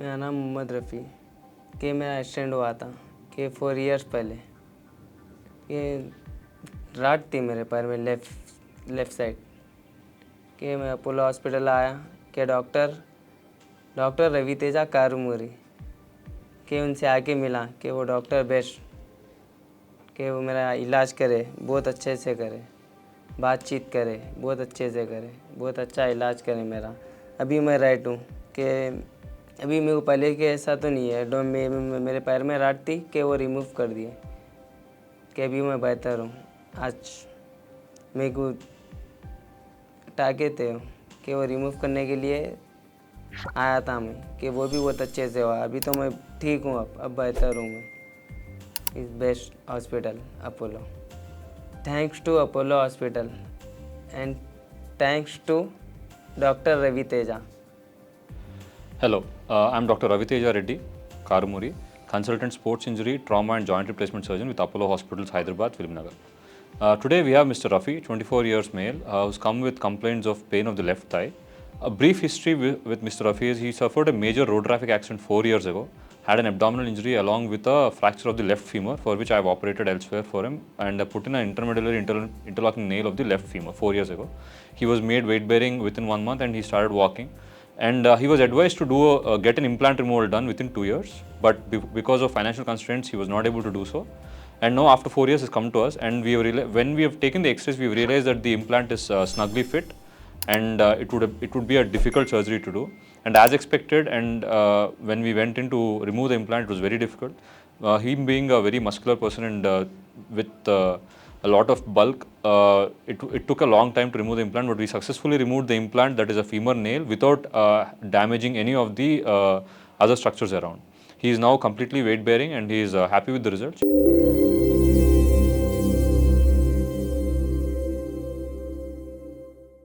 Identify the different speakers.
Speaker 1: मेरा नाम मोहम्मद रफ़ी कि मेरा एक्सीडेंट हुआ था कि 4 इयर्स पहले कि राट थी मेरे पैर में लेफ़्ट साइड कि मैं अपोलो हॉस्पिटल आया कि डॉक्टर रवितेजा कारूमूरी कि उनसे आके मिला कि वो डॉक्टर बेस्ट कि वो मेरा इलाज करे, बहुत अच्छे से करे, बातचीत करे, बहुत अच्छे से करे, बहुत अच्छा इलाज करे मेरा। अभी मैं राइट हूँ कि अभी मेरे को पहले के ऐसा तो नहीं है। मेरे पैर में राट थी कि वो रिमूव कर दिए कि अभी मैं बेहतर हूँ। आज मेरे को टाके थे कि वो रिमूव करने के लिए आया था मैं कि वो भी बहुत अच्छे से हुआ। अभी तो मैं ठीक हूँ, अब बेहतर हूँ मैं। इस best hospital Apollo. Thanks to Apollo hospital and thanks to doctor Raviteja.
Speaker 2: Hello, I'm Dr. Raviteja Reddy K, consultant sports injury, trauma and joint replacement surgeon with Apollo Hospitals, Hyderabad, Filmnagar. Today we have Mr. Rafi, 24 years male, who's come with complaints of pain of the left thigh. A brief history with Mr. Rafi is he suffered a major road traffic accident 4 years ago, had an abdominal injury along with a fracture of the left femur, for which I have operated elsewhere for him, and put in an intermedullary interlocking nail of the left femur 4 years ago. He was made weight bearing within 1 month and he started walking. And he was advised to get an implant removal done within 2 years, but because of financial constraints, he was not able to do so. And now, after 4 years, has come to us, and when we have taken the X-rays, we have realized that the implant is snugly fit, and it would be a difficult surgery to do. And as expected, and when we went in to remove the implant, it was very difficult. Him being a very muscular person and with a lot of bulk, it took a long time to remove the implant, but we successfully removed the implant, that is a femur nail, without damaging any of the other structures around. He is now completely weight bearing and he is happy with the results.